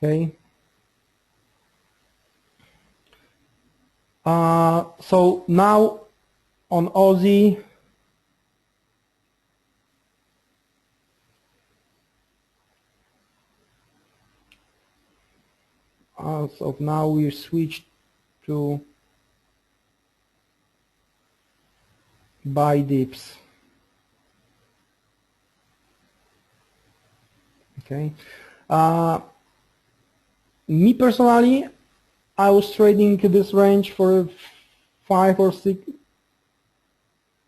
Okay. So now on Aussie, so now we switch to buy dips. Okay. Me personally, I was trading this range for 5 or 6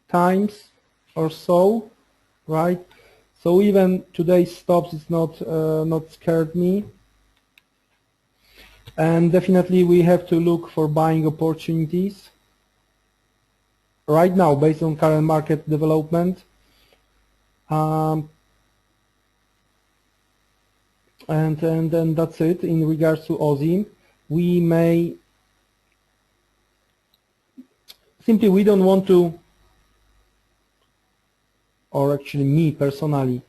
times or so, right? So even today's stops is not scared me, and definitely we have to look for buying opportunities right now based on current market development. And that's it in regards to Aussie. We may simply, we don't want to, or actually me personally,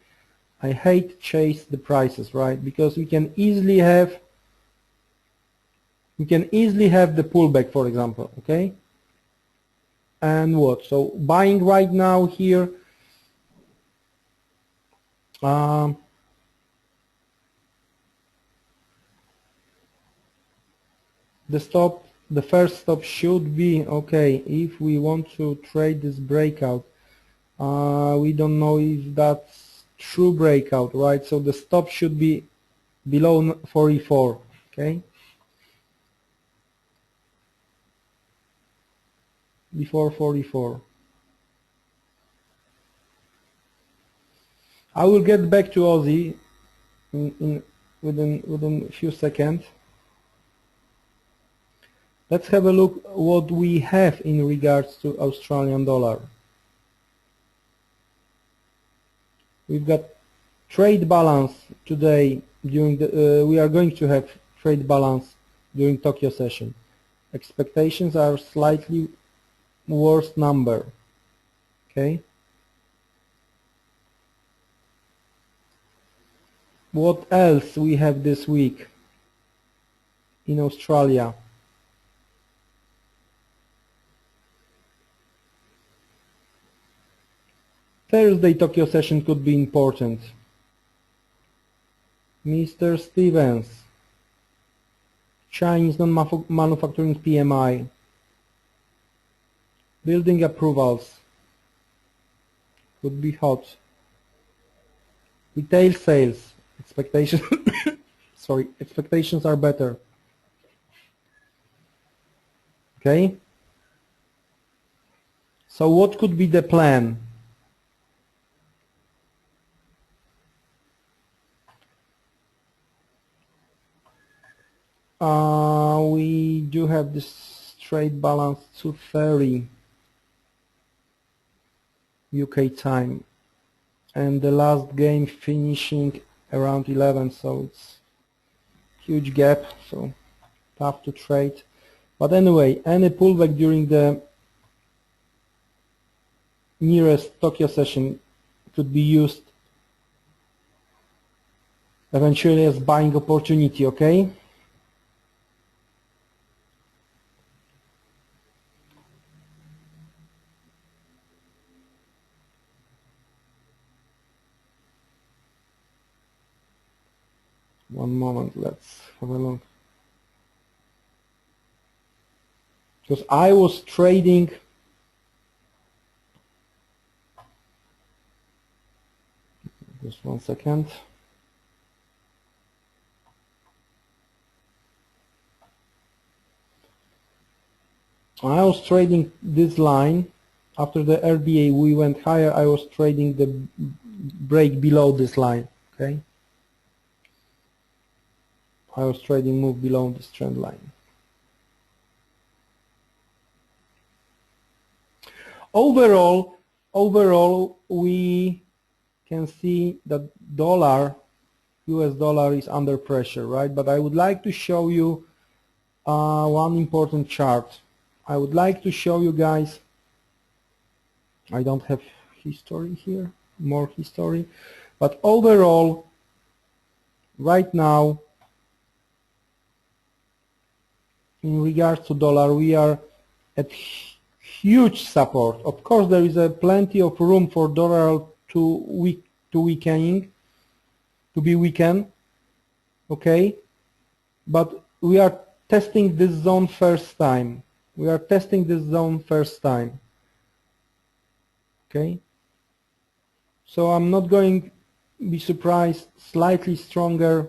I hate chase the prices, right? Because we can easily have the pullback, for example, okay? And what? So buying right now here, the first stop should be, okay, if we want to trade this breakout, we don't know if that's true breakout, right? So the stop should be below 44, okay? Before 44. I will get back to Aussie within a few seconds. Let's have a look what we have in regards to Australian dollar. We've got trade balance today during the we are going to have trade balance during Tokyo session. Expectations are slightly worse number. Okay. What else we have this week in Australia? Thursday Tokyo session could be important. Mr. Stevens, Chinese non-manufacturing PMI, building approvals could be hot. Retail sales expectations sorry, expectations are better. Okay. So what could be the plan? We do have this trade balance 2:30 UK time, and the last game finishing around 11, so it's huge gap, so tough to trade. But anyway, any pullback during the nearest Tokyo session could be used eventually as buying opportunity, okay? One moment, let's have a look. Because I was trading just one second. I was trading this line. After the RBA we went higher, I was trading the break below this line, okay? I was trading move below this trend line. Overall we can see that US dollar is under pressure, right? But I would like to show you one important chart. I would like to show you guys, I don't have history here, more history, but overall right now in regards to dollar, we are at huge support. Of course, there is plenty of room for dollar to be weakened. Okay, but we are testing this zone first time. We are testing this zone first time. Okay, so I'm not going to be surprised. Slightly stronger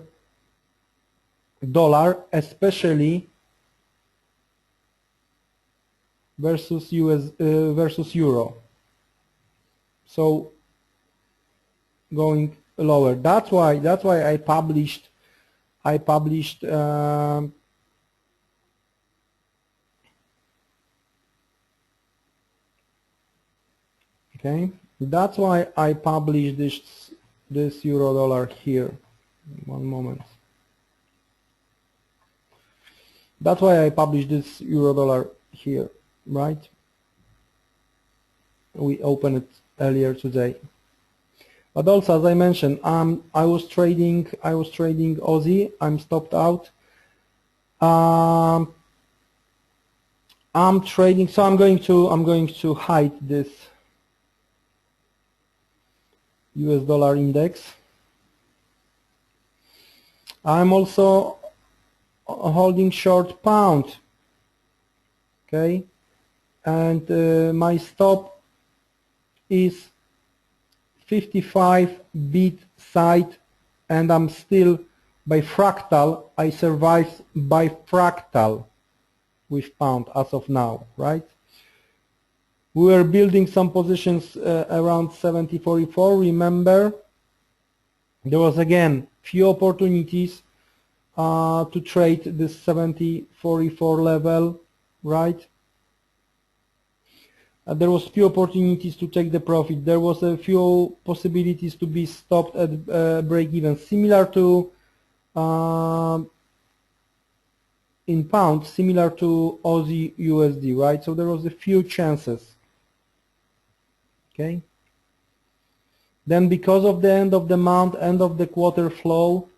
dollar, especially versus versus euro. So going lower. That's why I published okay, that's why I published this euro dollar here. One moment. That's why I published this euro dollar here, right? We opened it earlier today. But also, as I mentioned, I was trading Aussie. I'm stopped out. I'm trading, so I'm going to hide this US dollar index. I'm also holding short pound. Okay, and my stop is 55 bit side, and I'm still by fractal. I survived by fractal with pound as of now, right? We were building some positions around 70.44. Remember, there was again few opportunities to trade this 70.44 level, right? There was few opportunities to take the profit. There was a few possibilities to be stopped at break even, similar to in pounds, similar to Aussie USD, right? So there was a few chances. Okay. Then because of the end of the month, end of the quarter flow,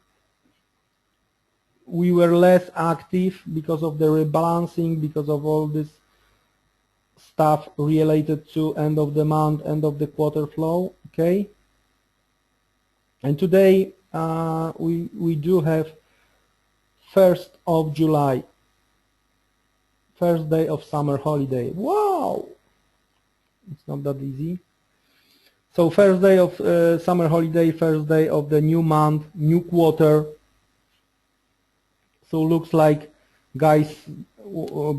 we were less active because of the rebalancing, because of all this stuff related to end of the month, end of the quarter flow. Okay. And today we do have 1st of July, first day of summer holiday. Wow, it's not that easy. So first day of summer holiday, first day of the new month, new quarter. So looks like guys,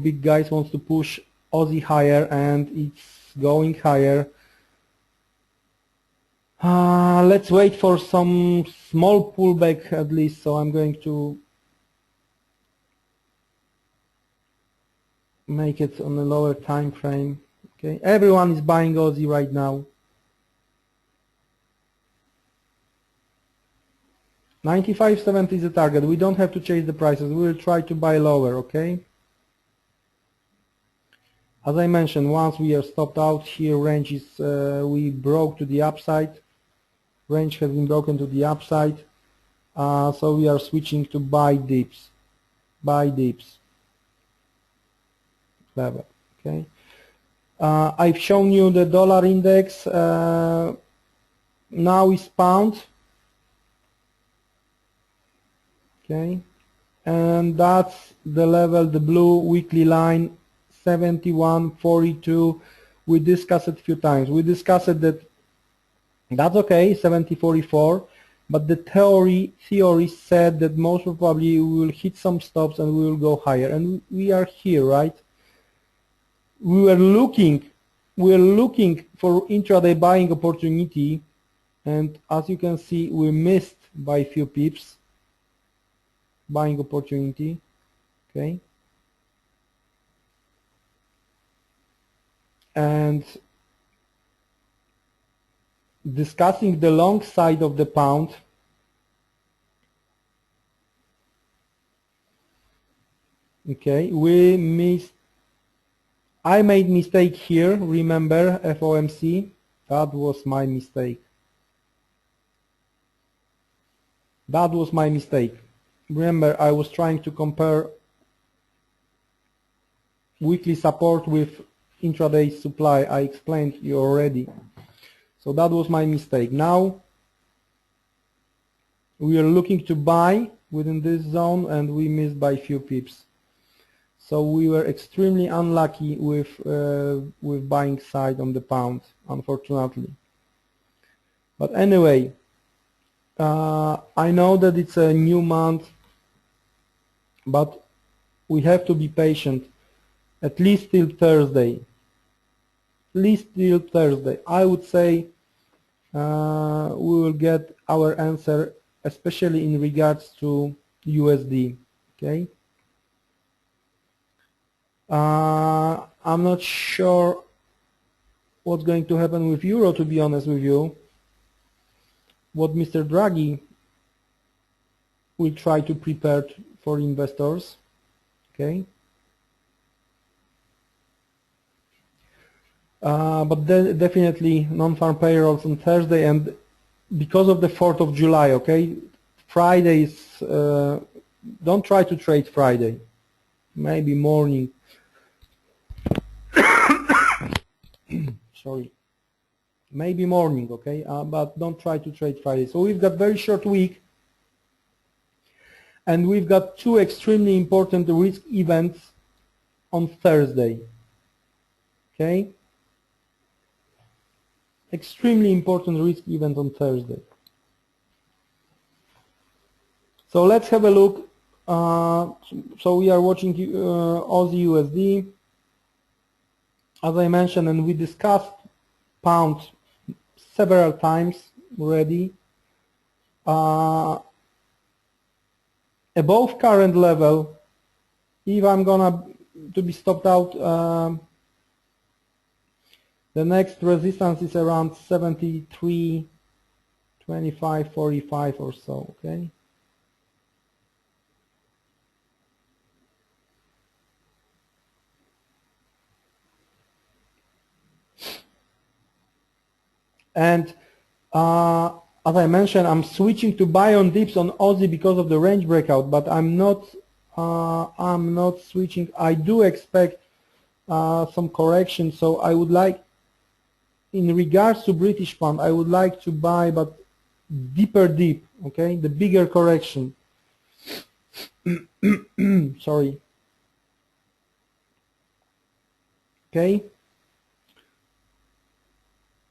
big guys wants to push Aussie higher, and it's going higher. Let's wait for some small pullback at least. So I'm going to make it on a lower time frame. Okay, everyone is buying Aussie right now. 95.70 is the target. We don't have to chase the prices. We will try to buy lower. Okay. As I mentioned, once we are stopped out here, range is we broke to the upside. Range has been broken to the upside. So we are switching to buy dips. Buy dips. Level. Okay. I've shown you the dollar index. Now is pound. Okay, and that's the level, the blue weekly line, 71.42. We discussed it a few times. We discussed that that's okay, 70.44, but the theory said that most probably we will hit some stops and we will go higher, and we are here, right? We were looking for intraday buying opportunity, and as you can see, we missed by a few pips. Buying opportunity. Okay, and discussing the long side of the pound, okay, I made mistake here. Remember, FOMC, that was my mistake. That was my mistake. Remember, I was trying to compare weekly support with intraday supply. I explained you already. So that was my mistake. Now we are looking to buy within this zone and we missed by few pips. So we were extremely unlucky with buying side on the pound, unfortunately. But anyway, I know that it's a new month, but we have to be patient at least till Thursday. At least till Thursday. I would say we will get our answer, especially in regards to USD. Okay. I'm not sure what's going to happen with Euro, to be honest with you. What Mr. Draghi will try to prepare for investors. Okay. But definitely non-farm payrolls on Thursday, and because of the 4th of July, okay, Fridays, don't try to trade Friday, maybe morning. Sorry, maybe morning, okay, but don't try to trade Friday. So we've got very short week, and we've got two extremely important risk events on Thursday, okay. Extremely important risk event on Thursday. So let's have a look. So we are watching Aussie USD. As I mentioned, and we discussed pound several times already. Above current level, if I'm gonna to be stopped out, the next resistance is around 73.25.45 or so, okay? And as I mentioned, I'm switching to buy on dips on Aussie because of the range breakout, but I'm not switching. I do expect some correction, so I would like, in regards to British pound, I would like to buy, but deeper dip, okay, the bigger correction. Sorry. Okay.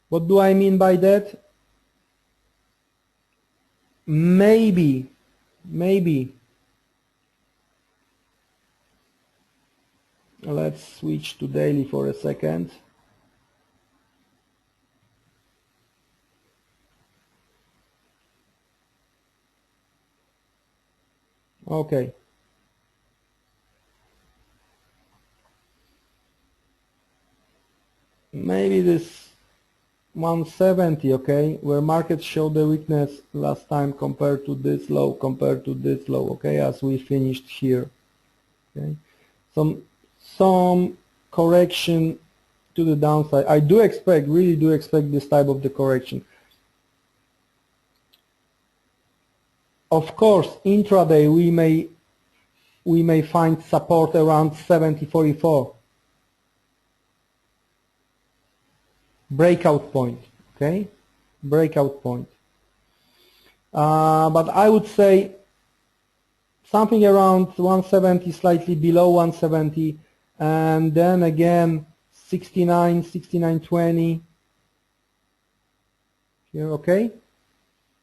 What do I mean by that? Maybe. Let's switch to daily for a second. Okay. Maybe this 170, okay, where markets showed the weakness last time compared to this low, okay, as we finished here. Okay. Some correction to the downside. I do expect, really do expect this type of the correction. Of course, intraday we may find support around 70.44. Breakout point, okay? Breakout point. But I would say something around 170, slightly below 170, and then again 69, 69.20 here, okay?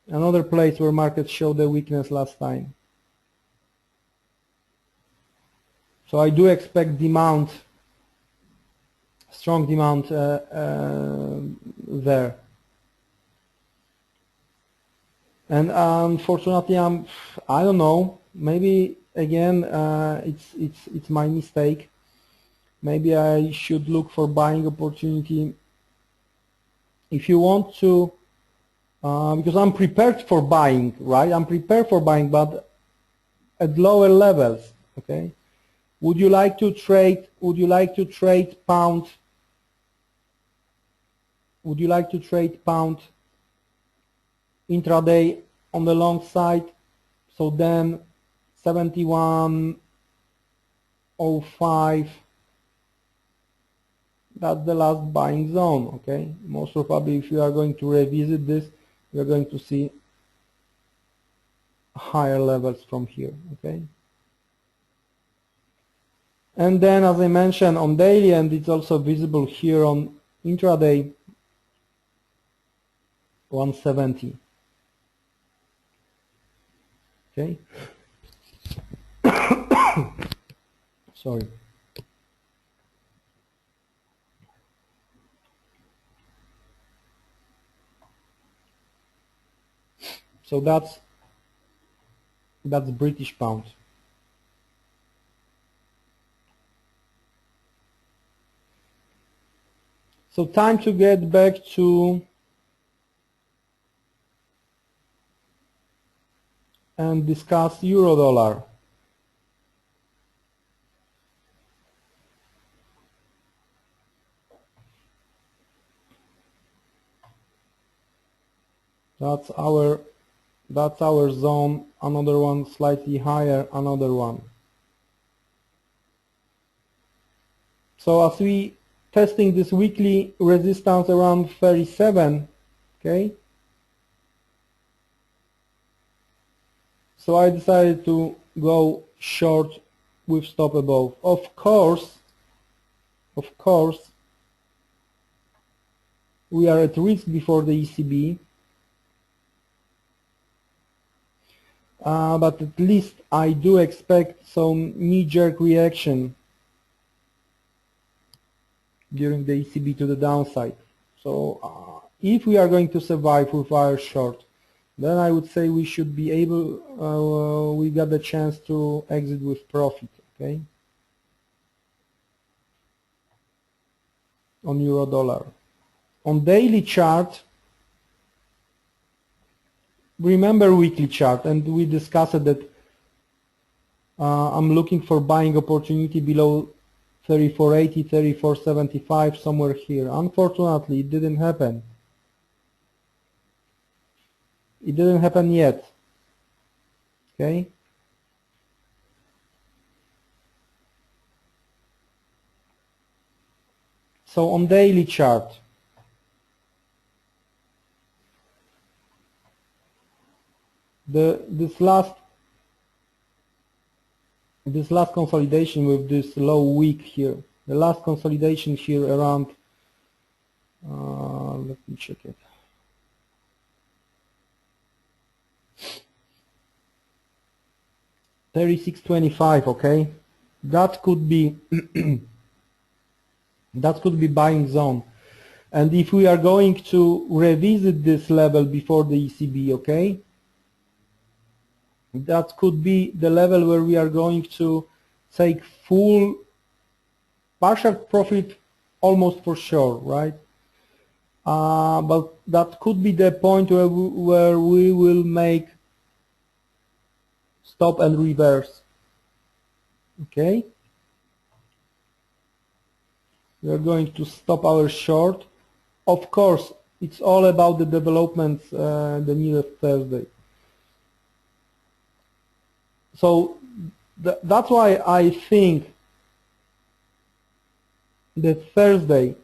Another place where markets showed the weakness last time. So I do expect demand, strong demand there. And unfortunately, I don't know. Maybe again, it's my mistake. Maybe I should look for buying opportunity. If you want to, because I'm prepared for buying, right? I'm prepared for buying, but at lower levels. Okay. Would you like to trade? Would you like to trade pound? Would you like to trade pound intraday on the long side? So then 71.05 that's the last buying zone. Okay, most probably if you are going to revisit this, you're going to see higher levels from here. Okay, and then as I mentioned on daily, and it's also visible here on intraday, 170. Okay, sorry. So that's British pound. So time to get back to and discuss euro dollar. That's our zone, another one slightly higher, another one. So as we testing this weekly resistance around 37, okay? So I decided to go short with stop above. Of course, we are at risk before the ECB. But at least I do expect some knee-jerk reaction during the ECB to the downside. So if we are going to survive with our short, then I would say we should be able, we got the chance to exit with profit, okay, on euro dollar. On daily chart, remember weekly chart, and we discussed that I'm looking for buying opportunity below 34.80, 34.75, somewhere here. Unfortunately, it didn't happen. It didn't happen yet. Okay. So on daily chart, this last consolidation with this low week here, the last consolidation here around, let me check it. $36.25, okay, that could be that could be buying zone. And if we are going to revisit this level before the ECB, okay, that could be the level where we are going to take full partial profit almost for sure, right? But that could be the point where we will make stop and reverse. Okay, we are going to stop our short. Of course, it's all about the developments the nearest Thursday. So that's why I think that Thursday,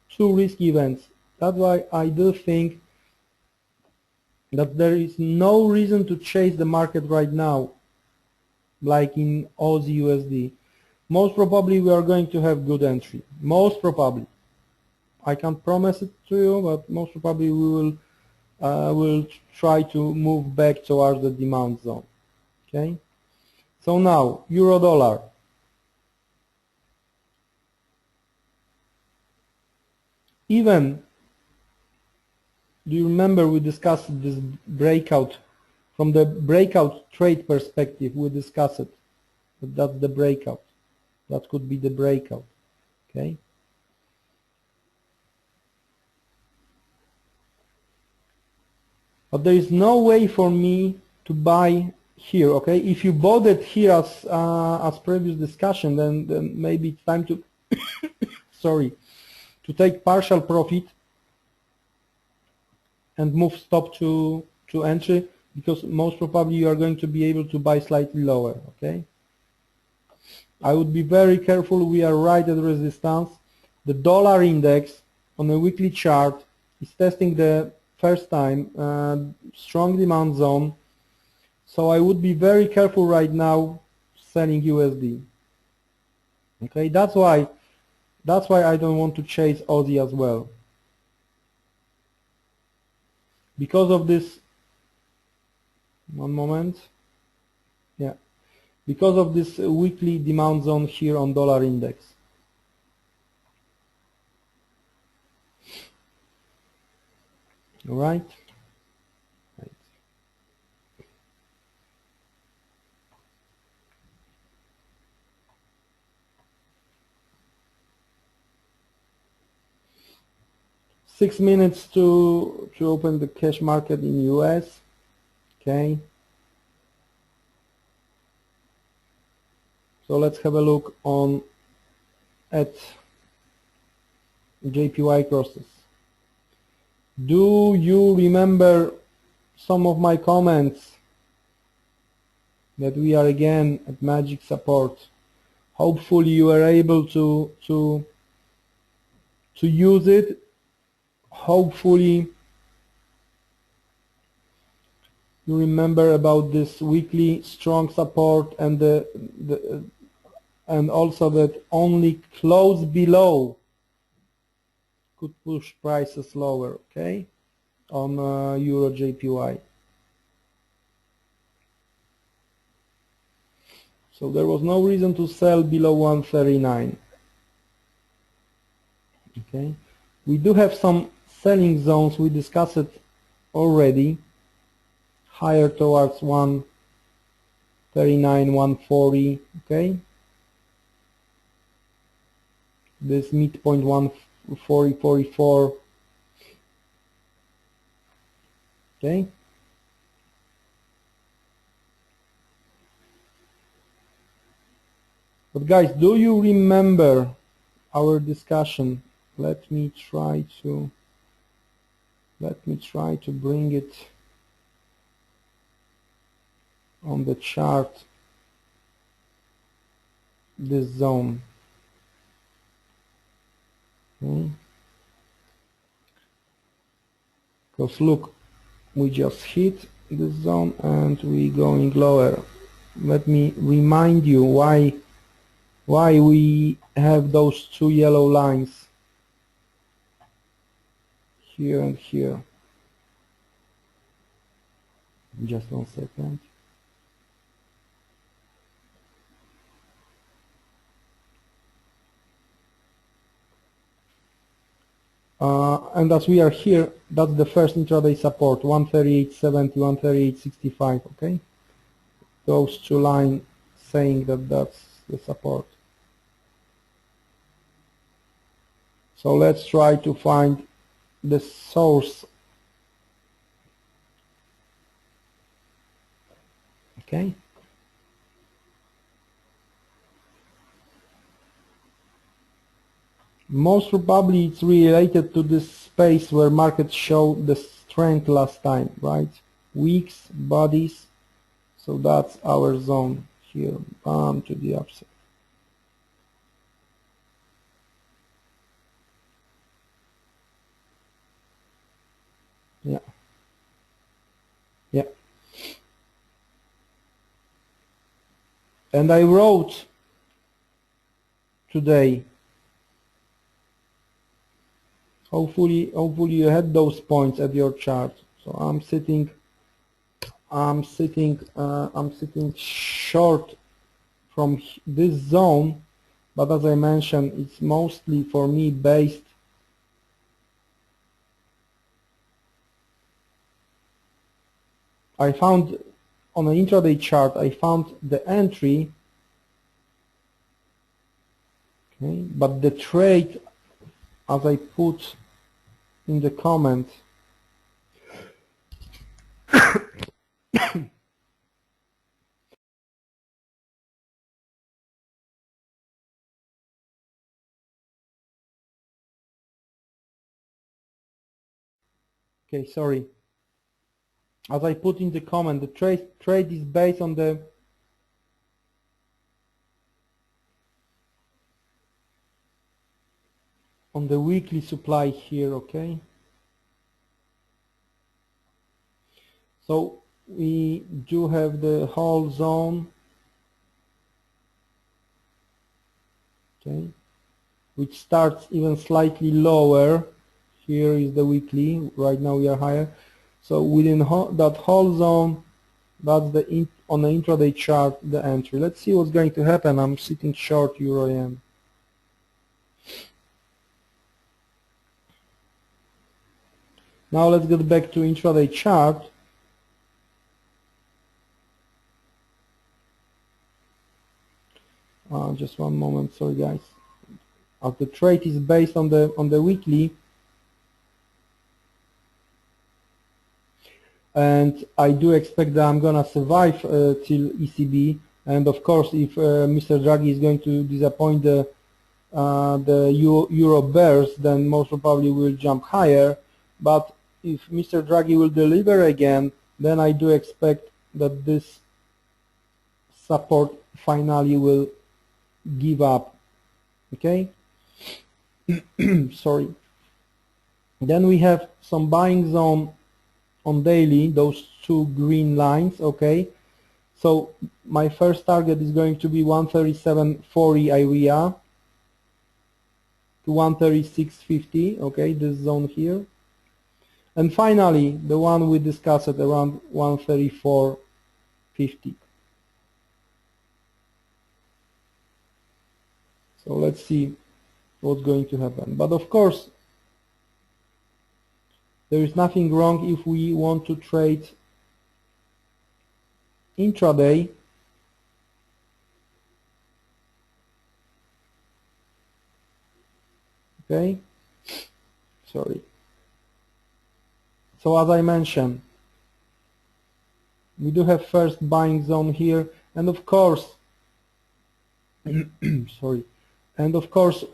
two risk events. That's why I do think that there is no reason to chase the market right now, like in Aussie USD. Most probably we are going to have good entry. Most probably. I can't promise it to you, but most probably we will try to move back towards the demand zone. Okay. So now euro dollar. Even, do you remember we discussed this breakout? From the breakout trade perspective, we discussed it. But that's the breakout. That could be the breakout. Okay. But there is no way for me to buy here. Okay. If you bought it here as previous discussion, then maybe it's time to sorry, to take partial profit and move stop to entry, because most probably you are going to be able to buy slightly lower. Okay. I would be very careful. We are right at resistance. The dollar index on a weekly chart is testing the first time strong demand zone, so I would be very careful right now selling USD. Okay, that's why I don't want to chase Aussie as well, because of this. One moment. Yeah, because of this weekly demand zone here on dollar index. All right. 6 minutes to open the cash market in US. Okay. So let's have a look at JPY crosses. Do you remember some of my comments that we are again at magic support? Hopefully you are able to use it. Hopefully you remember about this weekly strong support and and also that only close below could push prices lower, okay, on Euro JPY. So there was no reason to sell below 139. Okay, we do have some selling zones, we discussed it already, higher towards 139, 140, okay, this midpoint 140, 44, okay. But guys, do you remember our discussion? Let me try to bring it on the chart, this zone. Okay. Because look, we just hit this zone and we going lower. Let me remind you why we have those two yellow lines here and here. Just 1 second. And as we are here, that's the first intraday support, 138.70, 138.65, okay? Those two lines saying that that's the support. So let's try to find the source. Okay. Most probably it's related to this space where markets showed the strength last time, right? Wicks, bodies. So that's our zone here, bam, to the upside. Yeah. Yeah. And I wrote today, hopefully you had those points at your chart. So I'm sitting short from this zone, but as I mentioned, it's mostly for me based I found on an intraday chart, I found the entry, okay, but the trade, as I put in the comment, okay, sorry, as I put in the comment, the trade is based on the on the weekly supply here, okay? So we do have the whole zone, okay, which starts even slightly lower. Here is the weekly. Right now we are higher. So within that whole zone, that's the on the intraday chart, the entry. Let's see what's going to happen. I'm sitting short Euro yen. Now let's get back to intraday chart. Just one moment, sorry guys. The trade is based on the weekly, and I do expect that I'm gonna survive till ECB. And of course, if Mr. Draghi is going to disappoint the Euro bears, then most probably will jump higher. But if Mr. Draghi will deliver again, then I do expect that this support finally will give up. Okay. Sorry. Then we have some buying zone on daily, those two green lines, okay? So my first target is going to be 137.40 area to 136.50, okay, this zone here. And finally, the one we discussed at around 134.50. So let's see what's going to happen. But of course, there is nothing wrong if we want to trade intraday. Okay, sorry. So as I mentioned, we do have first buying zone here, and of course, sorry, and of course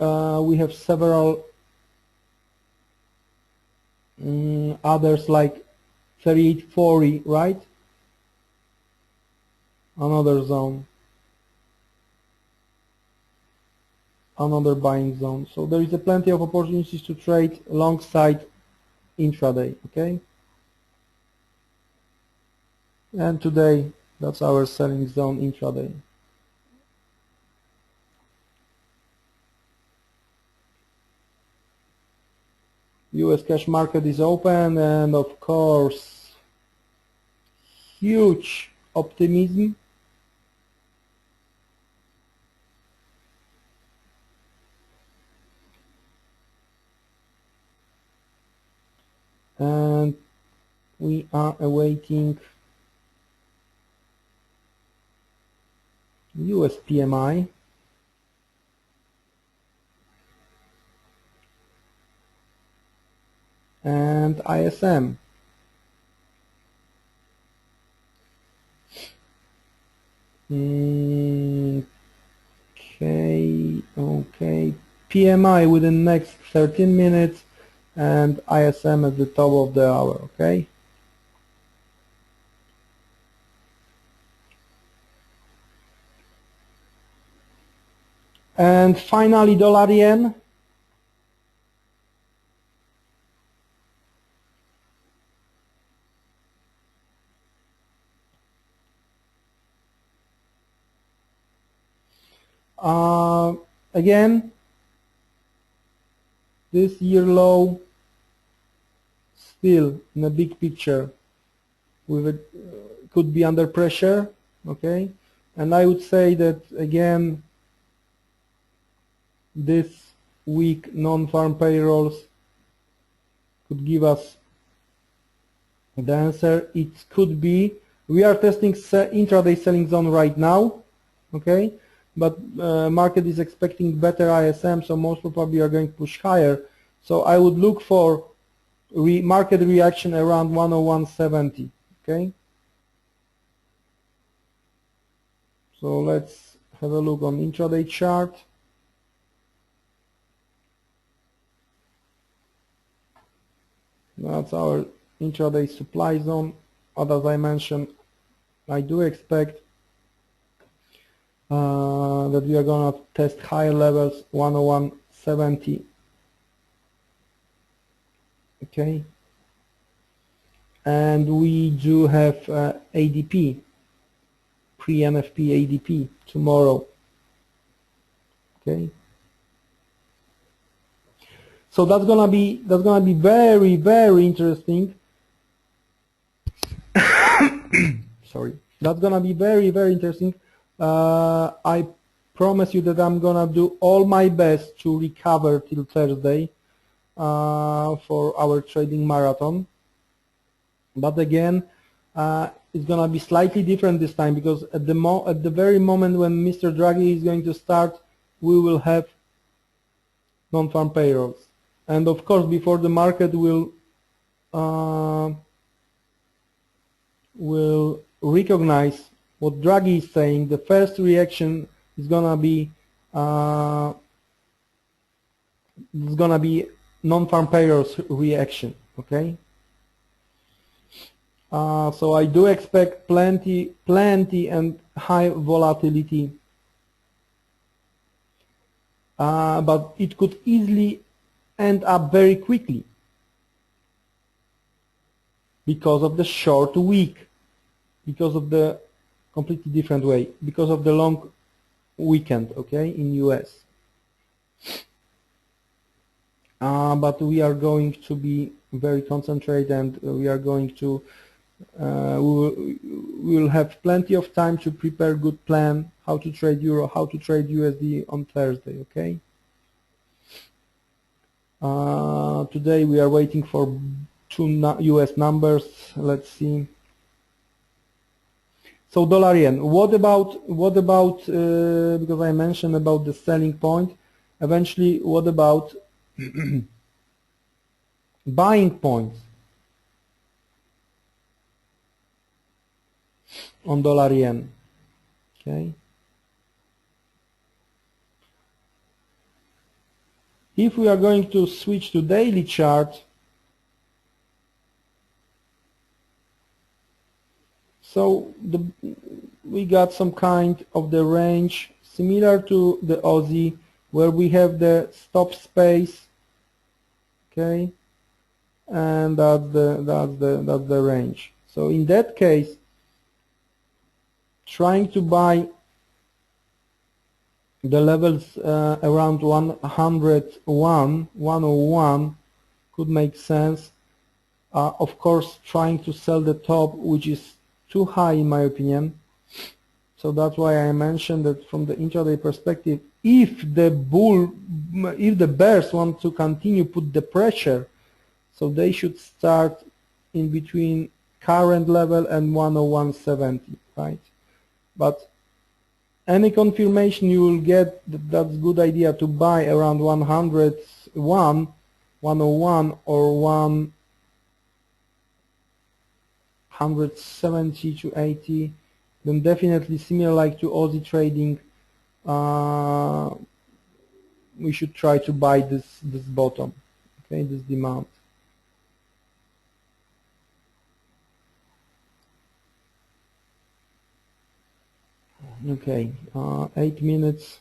we have several others like 38.40, right? Another zone, another buying zone. So there is plenty of opportunities to trade alongside intraday, okay? And today, that's our selling zone intraday. US cash market is open, and of course, huge optimism. And we are awaiting US PMI. And ISM. Okay. PMI within the next 13 minutes and ISM at the top of the hour, okay? And finally, dollar yen. Again, this year low still in a big picture with could be under pressure, okay? And I would say that again, this week non-farm payrolls could give us the answer. It could be, we are testing intraday selling zone right now, okay? But market is expecting better ISM, so most probably are going to push higher. So I would look for market reaction around 101.70, okay? So let's have a look on intraday chart. That's our intraday supply zone. But as I mentioned, I do expect that we are going to test higher levels, 101.70 Okay, and we do have ADP, pre-NFP ADP tomorrow. Okay, so that's gonna be very, very interesting. Sorry, that's gonna be very, very interesting. I promise you that I'm gonna do all my best to recover till Thursday for our trading marathon. But again, it's gonna be slightly different this time, because at the very moment when Mr. Draghi is going to start, we will have non-farm payrolls, and of course, before the market will recognize what Draghi is saying, the first reaction is gonna be non-farm payrolls reaction. Okay. So I do expect plenty and high volatility, but it could easily end up very quickly because of the short week, because of the completely different way, because of the long weekend, okay, in US. But we are going to be very concentrated, and we are going to we will have plenty of time to prepare good plan how to trade euro, how to trade USD on Thursday. Okay. Today we are waiting for two US numbers. Let's see. So dollar yen. What about because I mentioned about the selling point. Eventually, what about buying points on dollar yen? Okay. If we are going to switch to daily chart, so we got some kind of the range similar to the Aussie, where we have the stop space, okay, and that's the range. So in that case, trying to buy the levels around 101 could make sense. Of course, trying to sell the top, which is too high in my opinion. So that's why I mentioned that from the intraday perspective, if the bears want to continue put the pressure, so they should start in between current level and 101.70, right? But any confirmation you will get that's good idea to buy around 101, 101 or 170 to 80, then definitely similar like to Aussie trading, we should try to buy this bottom, okay, this demand. Okay, 8 minutes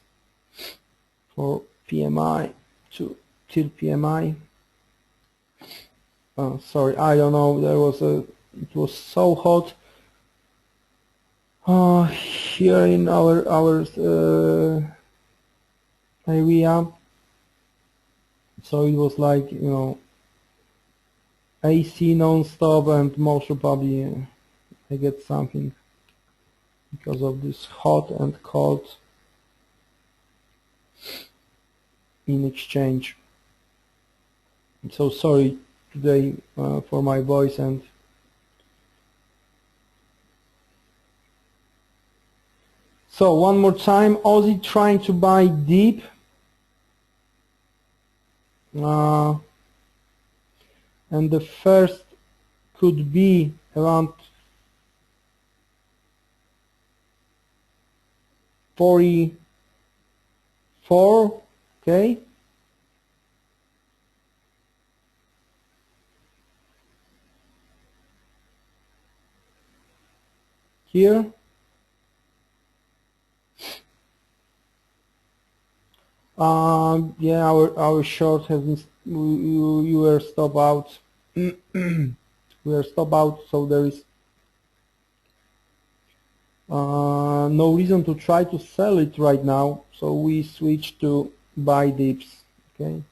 for PMI to till PMI. Sorry, I don't know. It was so hot here in our area. So it was like, you know, AC non-stop, and most probably I get something because of this hot and cold in exchange. So sorry today for my voice. And so one more time, Aussie trying to buy deep, and the first could be around 44, okay. Here. Yeah, our short has been, you were stopped out We are stop out, so there is no reason to try to sell it right now, so we switch to buy dips. Okay.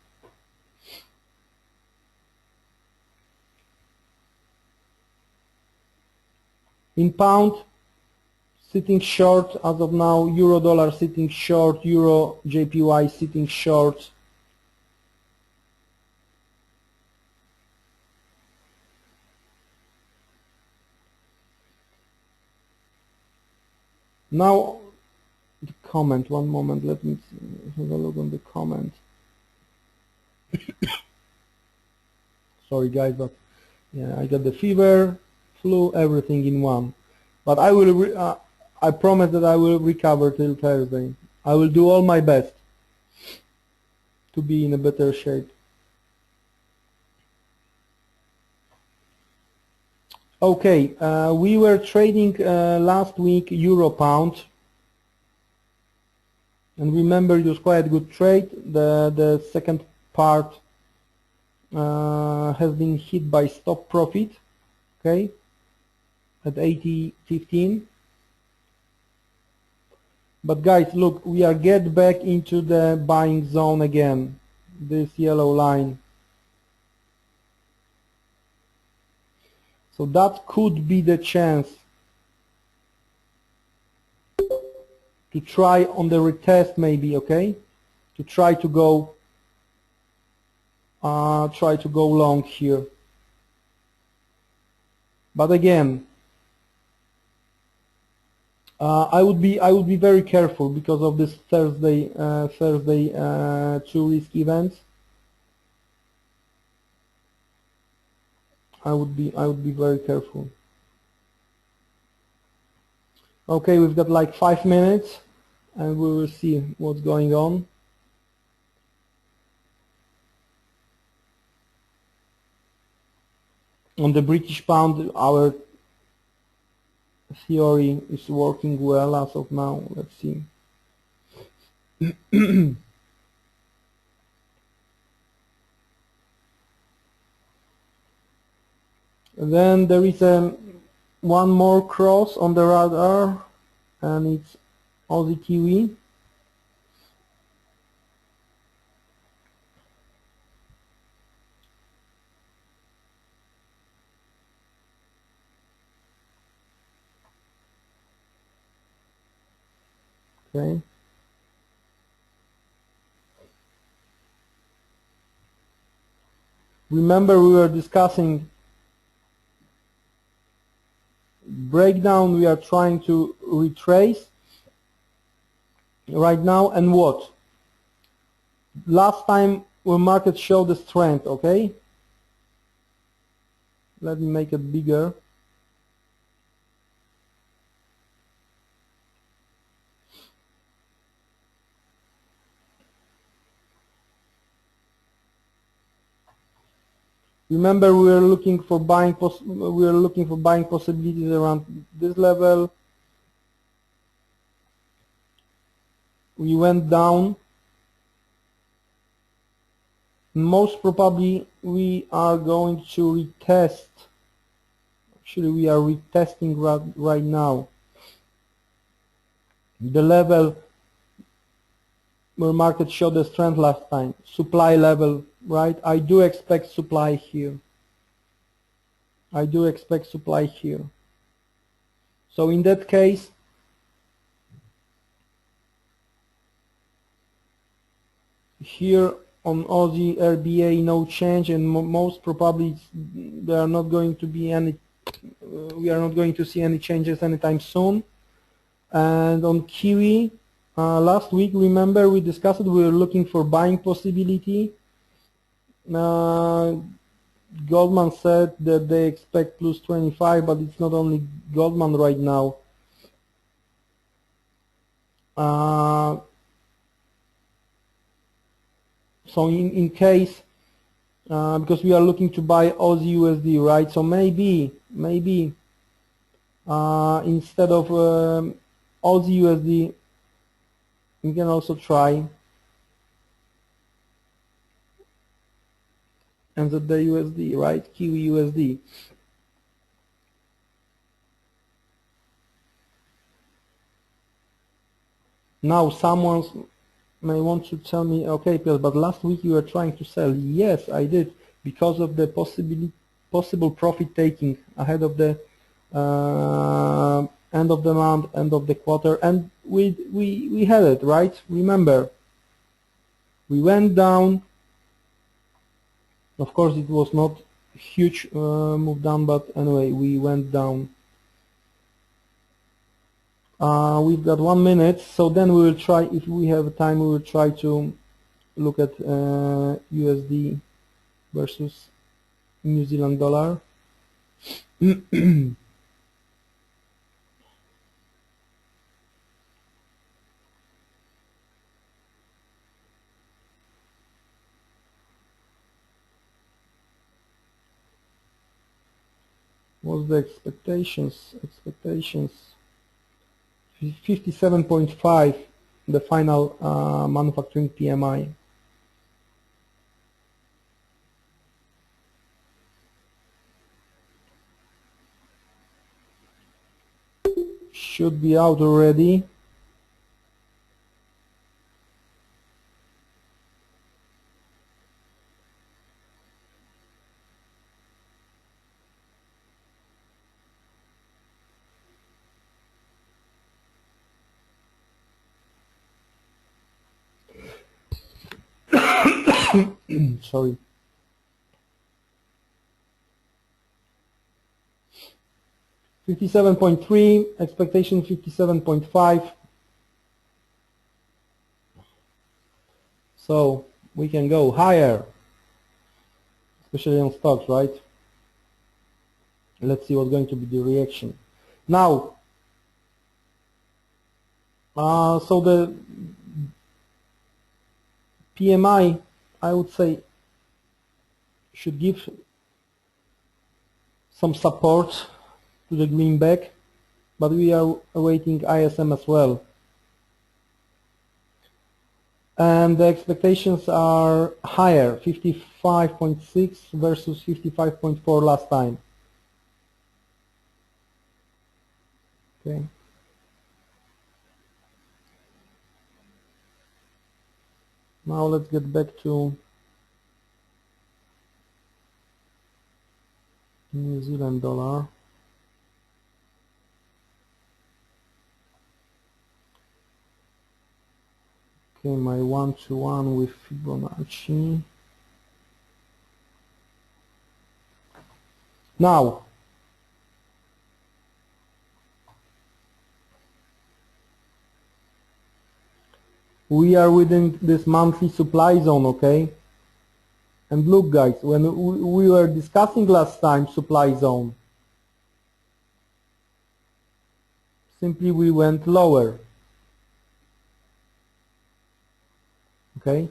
In pound, sitting short as of now, euro dollar sitting short, euro JPY sitting short. Now the comment, one moment, let me have a look on the comment. Sorry guys, but yeah, I got the fever, flu, everything in one. But I will, I promise that I will recover till Thursday. I will do all my best to be in a better shape. Okay, we were trading last week euro pound, and remember it was quite a good trade. The second part has been hit by stop profit, okay, at 80.15. But guys, look, we are get back into the buying zone again, this yellow line. So that could be the chance to try on the retest maybe, okay? To try to go long here. But again, I would be very careful because of this Thursday two risk events. I would be very careful. Okay, we've got like 5 minutes and we will see what's going on. On the British pound, our theory is working well as of now. Let's see. Then there is one more cross on the radar, and it's Aussie Kiwi. Okay. Remember we were discussing breakdown, we are trying to retrace right now, and what? Last time when market showed the strength, okay? Let me make it bigger. Remember we are looking for buying possibilities around this level. We went down. Most probably we are going to retest. Actually we are retesting right now the level where market showed the strength last time, supply level, right? I do expect supply here. I do expect supply here. So in that case, here on Aussie RBA no change, and most probably there are not going to be any, we are not going to see any changes anytime soon. And on Kiwi, last week, remember we discussed we were looking for buying possibility. Goldman said that they expect plus 25, but it's not only Goldman right now. So in case, because we are looking to buy Aussie USD, right? So maybe instead of Aussie USD, we can also try NZD USD, right? Kiwi USD. Now someone may want to tell me, okay, Piotr, but last week you were trying to sell. Yes, I did, because of the possible profit taking ahead of the end of the month, end of the quarter, and we had it, right? Remember, we went down. Of course, it was not a huge move down, but anyway, we went down. We've got 1 minute, so then we will try, if we have time, we will try to look at USD versus New Zealand dollar. What's the expectations? 57.5, the final manufacturing PMI. Should be out already. Sorry. $57.3, expectation 57.5. So we can go higher, especially on stocks, right? Let's see what's going to be the reaction. Now, so the PMI, I would say, should give some support to the greenback, but we are awaiting ISM as well. And the expectations are higher, 55.6 versus 55.4 last time. Okay. Now let's get back to New Zealand dollar. Okay, my 1-to-1 with Fibonacci. Now, we are within this monthly supply zone, okay? And look guys, when we were discussing last time supply zone, simply we went lower. Okay?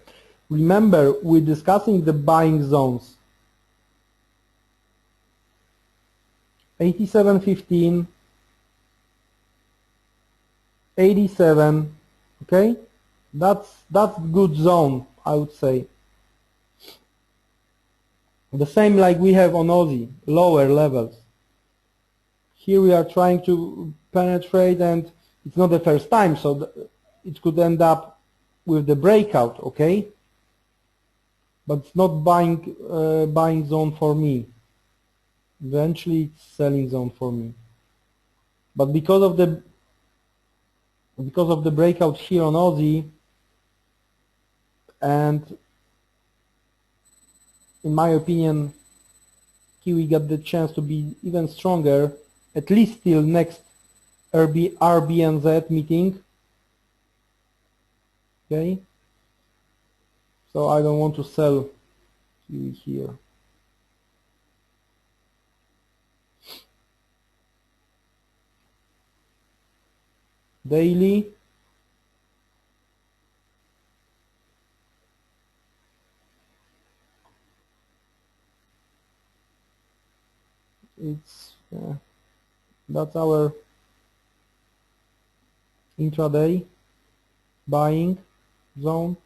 Remember, we're discussing the buying zones. 87.15, 87, okay? That's good zone, I would say. The same like we have on Aussie, lower levels. Here we are trying to penetrate, and it's not the first time, so it could end up with the breakout, okay? But it's not buying zone for me. Eventually it's selling zone for me. But because of the breakout here on Aussie, and in my opinion Kiwi got the chance to be even stronger, at least till next RBNZ meeting. Okay, so I don't want to sell Kiwi here. Daily, it's that's our intraday buying zone.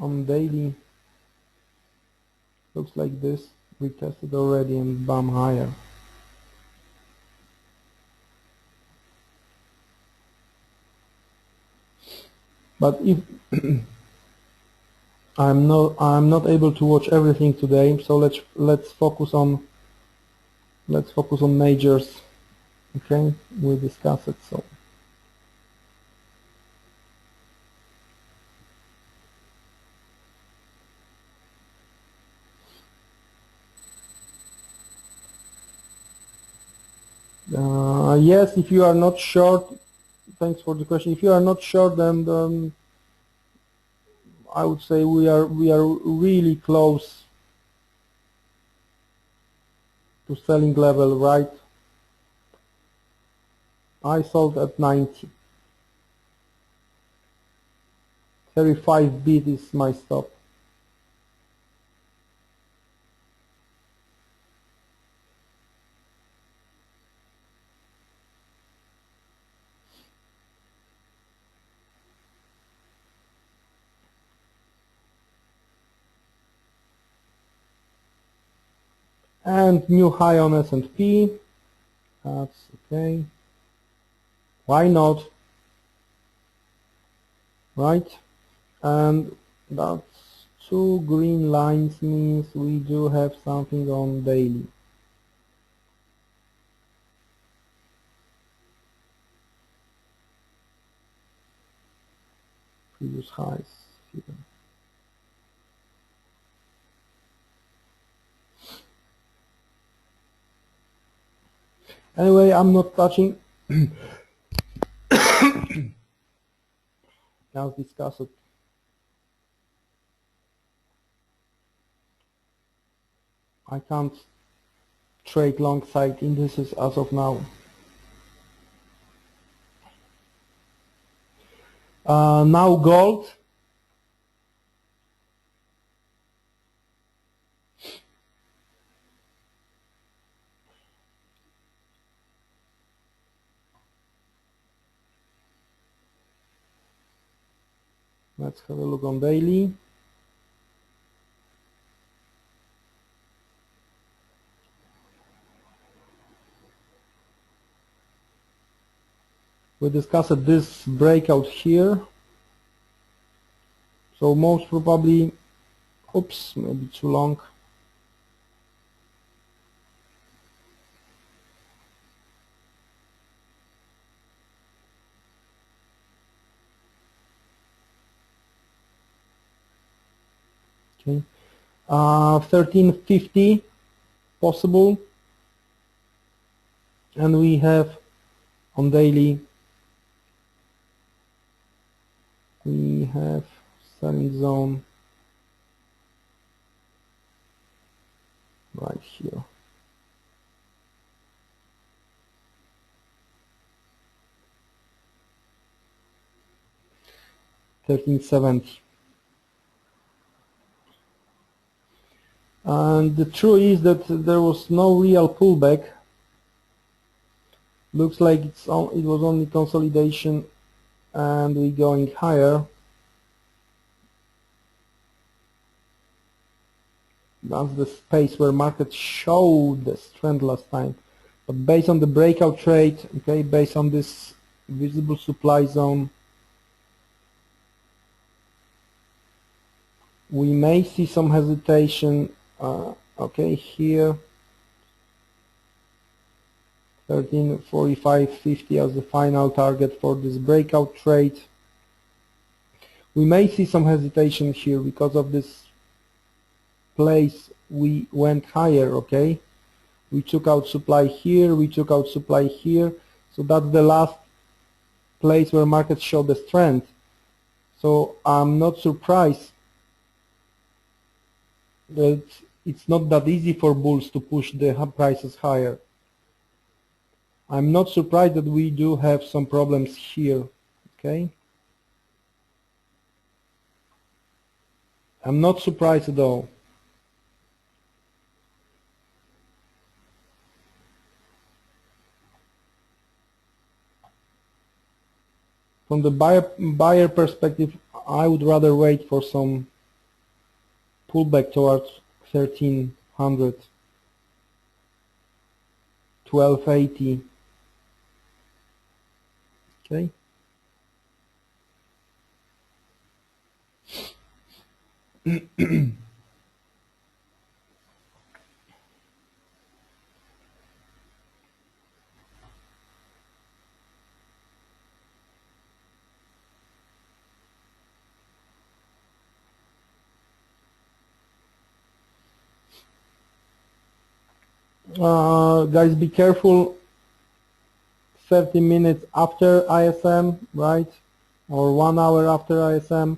On daily Looks like this. We tested already and bam, higher. But if I'm not able to watch everything today, so let's focus on majors. Okay, we discuss it. So yes, if you are not short, thanks for the question. If you are not short, then I would say we are really close to selling level, right? I sold at 90. 35 bid is my stop. And new high on S&P. That's okay. Why not? Right? And that's two green lines means we do have something on daily. Previous highs here. Anyway, I'm not touching. Let's discuss it. I can't trade long side indices as of now. Now gold. Let's have a look on daily. We discussed this breakout here. So most probably, oops, maybe too long. Okay, 1350 possible, and we have on daily we have selling zone right here. $13.70. And the truth is that there was no real pullback. Looks like it was only consolidation, and we're going higher. That's the space where market showed the strength last time. But based on the breakout trade, okay, based on this visible supply zone, we may see some hesitation. Okay, here 1345.50 as the final target for this breakout trade. We may see some hesitation here because of this place we went higher. Okay, we took out supply here, we took out supply here, so that's the last place where market showed the strength. So I'm not surprised that it's not that easy for bulls to push the prices higher. I'm not surprised that we do have some problems here. Okay, I'm not surprised at all. From the buyer perspective, I would rather wait for some pullback towards 1300, 1280. Okay. Guys, be careful. 30 minutes after ISM, right, or 1 hour after ISM,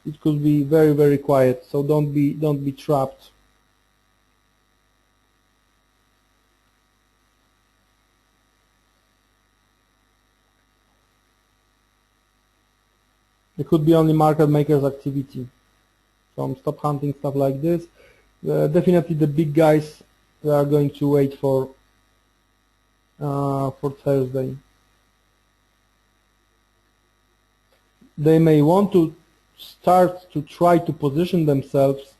it could be very, very quiet. So don't be trapped. It could be only market makers activity. So stop hunting stuff like this. Definitely the big guys, they are going to wait for Thursday. They may want to start to try to position themselves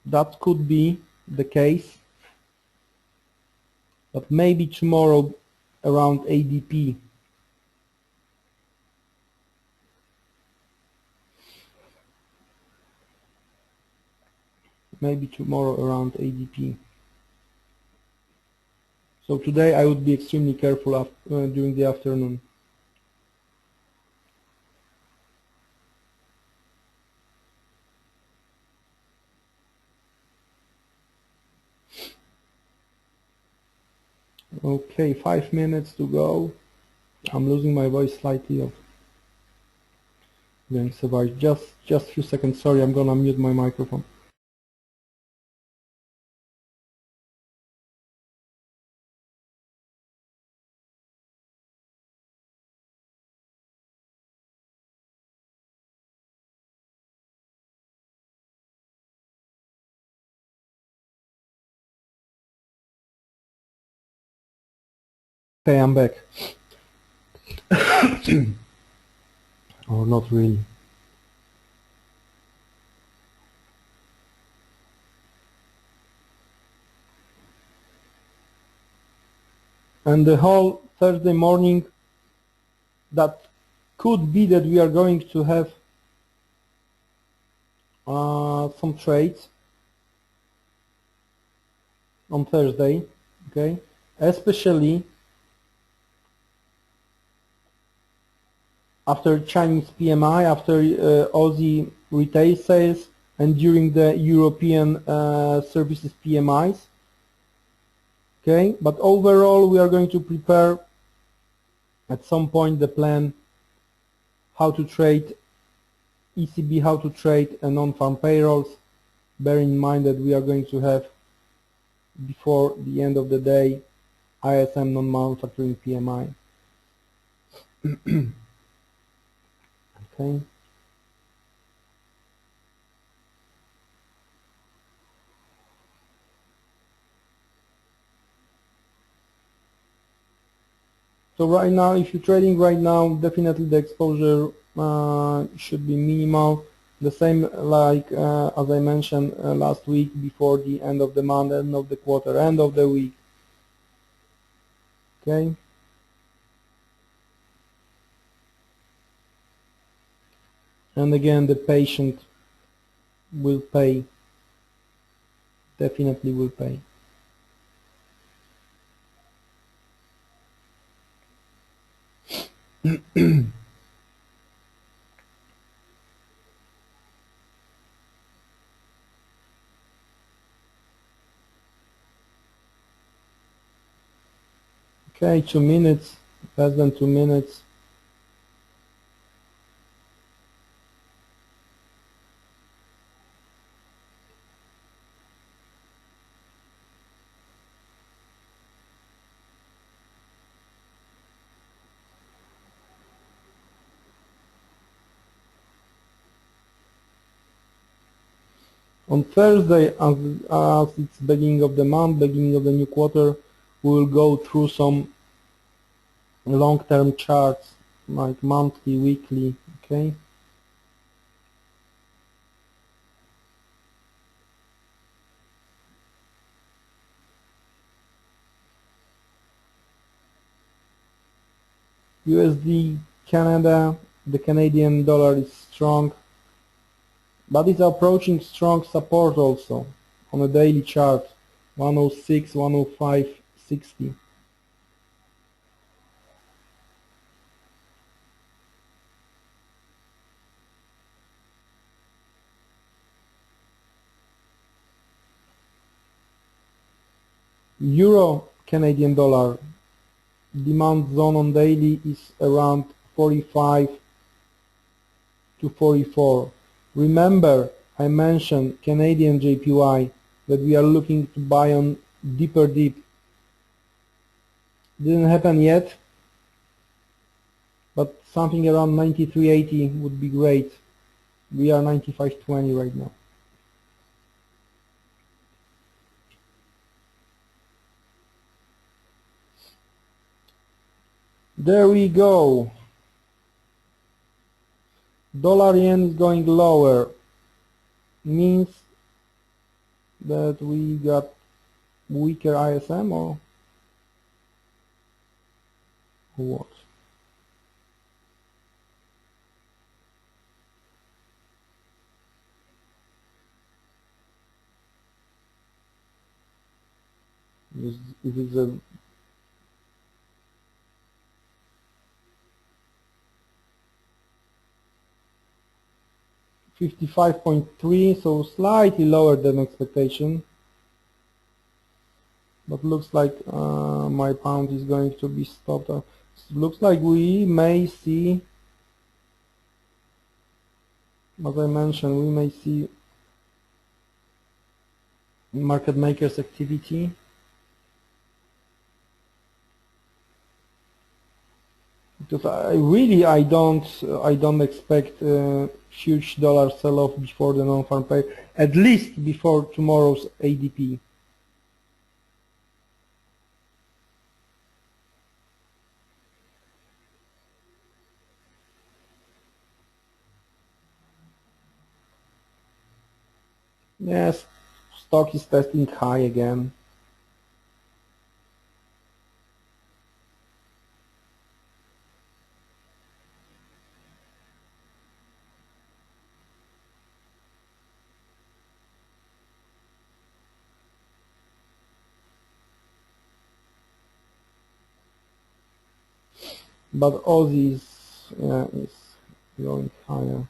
that could be the case, but maybe tomorrow around ADP. Maybe tomorrow around ADP. So today I would be extremely careful during the afternoon. Okay, 5 minutes to go. I'm losing my voice slightly. Going to survive. Just a few seconds. Sorry, I'm gonna mute my microphone. Okay, I'm back. Or not really. And the whole Thursday morning, that could be that we are going to have some trades on Thursday, okay, especially after Chinese PMI, after Aussie retail sales, and during the European services PMIs. Okay, but overall we are going to prepare at some point the plan how to trade ECB, how to trade non-farm payrolls. Bear in mind that we are going to have before the end of the day ISM non-manufacturing PMI. Okay. So right now, if you're trading right now, definitely the exposure should be minimal. The same like as I mentioned last week, before the end of the month, end of the quarter, end of the week. Okay. And again, the patient will pay. Definitely will pay. Okay, 2 minutes, less than 2 minutes. On Thursday, as it's beginning of the month, beginning of the new quarter, we will go through some long-term charts like monthly, weekly, okay? USD Canada, the Canadian dollar is strong, but it's approaching strong support also on a daily chart, 106, 105.60. Euro Canadian dollar demand zone on daily is around 45 to 44. Remember, I mentioned Canadian JPY that we are looking to buy on deeper dip. Didn't happen yet, but something around 93.80 would be great. We are 95.20 right now. There we go. Dollar yen is going lower. Means that we got weaker ISM or what? Is it a 55.3, so slightly lower than expectation, but looks like my pound is going to be stopped. Looks like we may see, as I mentioned, we may see market makers activity. Because I don't expect huge dollar sell-off before the non-farm pay, at least before tomorrow's ADP. Yes, stock is testing high again. But Aussie is going higher.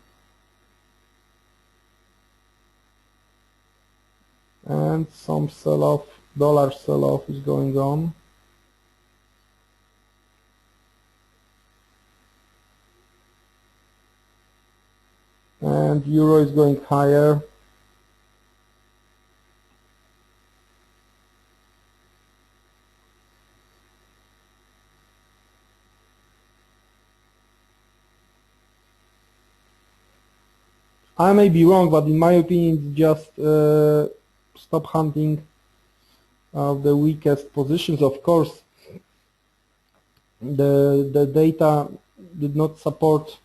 And some sell-off, dollar sell-off is going on. And euro is going higher. I may be wrong, but in my opinion, it's just stop hunting of the weakest positions. Of course, the data did not support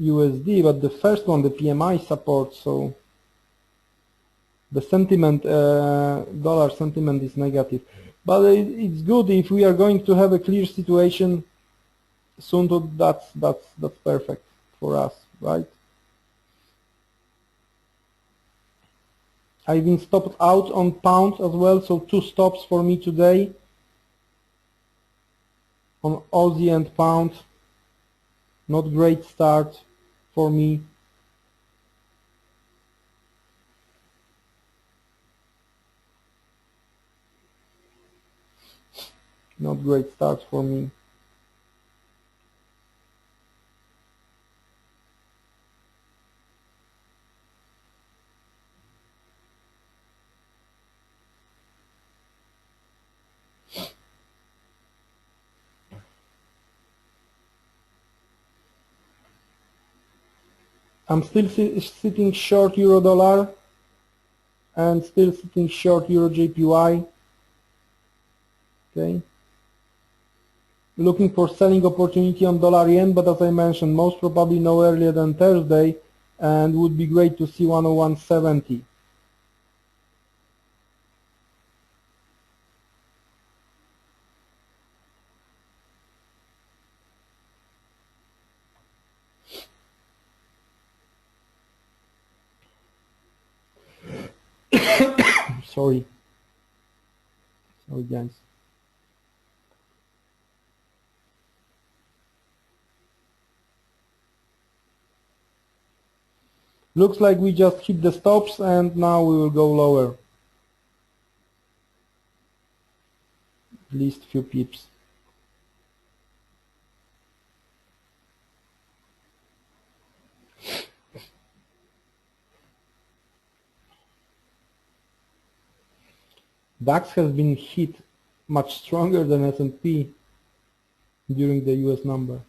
USD, but the first one, the PMI supports, so the sentiment, dollar sentiment is negative. But it's good if we are going to have a clear situation soon. That's perfect for us, right? I've been stopped out on pound as well, so 2 stops for me today on Aussie and pound. Not great start for me. Not great start for me. I'm still sitting short euro dollar and still sitting short euro JPY. Okay. looking for selling opportunity on dollar yen, but as I mentioned, most probably no earlier than Thursday, and would be great to see 101.70. Sorry guys. Looks like we just hit the stops and now we will go lower. At least few pips. DAX has been hit much stronger than S&P during the US number.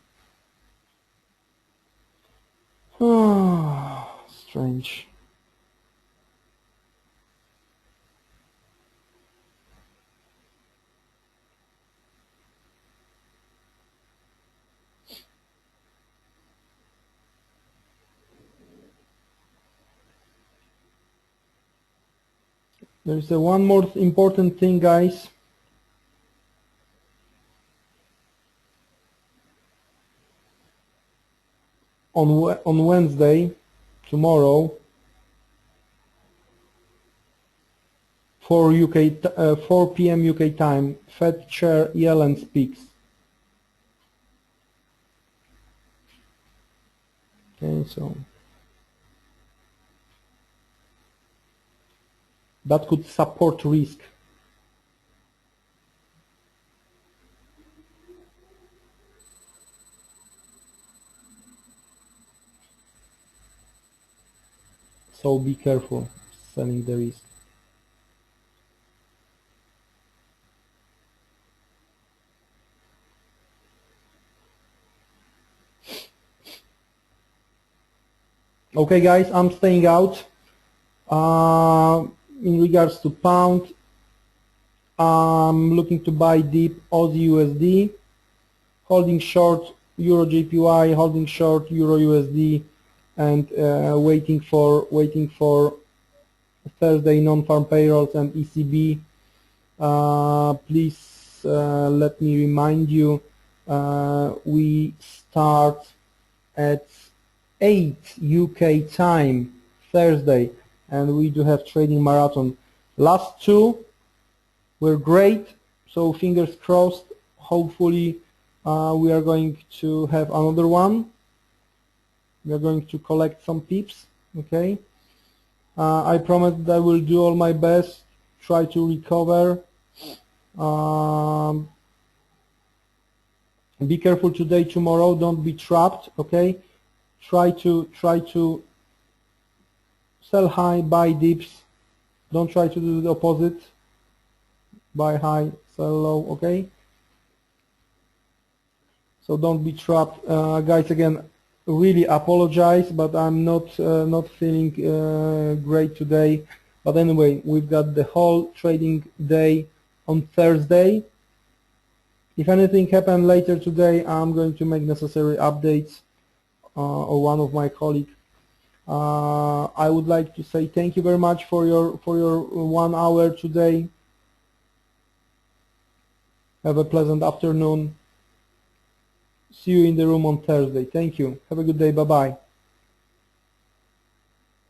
Strange. There is one more important thing, guys. On Wednesday, tomorrow, 4 p.m. UK time, Fed Chair Yellen speaks. Okay, so that could support risk. So be careful selling the risk. Okay guys, I'm staying out. In regards to pound, I'm looking to buy deep Aussie USD, holding short Euro JPY, holding short Euro USD, and waiting for Thursday non-farm payrolls and ECB. Please let me remind you, we start at 8 UK time Thursday, and we do have trading marathon. Last two were great, so fingers crossed. Hopefully we are going to have another one. We are going to collect some pips. Okay, I promise that I will do all my best, try to recover. Be careful today, tomorrow, don't be trapped. Okay, try to sell high, buy dips. Don't try to do the opposite. Buy high, sell low. Okay, so don't be trapped, guys. Again, really apologize, but I'm not feeling great today. But anyway, we've got the whole trading day on Thursday. If anything happens later today, I'm going to make necessary updates, or one of my colleagues. I would like to say thank you very much for your 1 hour today. Have a pleasant afternoon. See you in the room on Thursday. Thank you. Have a good day. Bye-bye.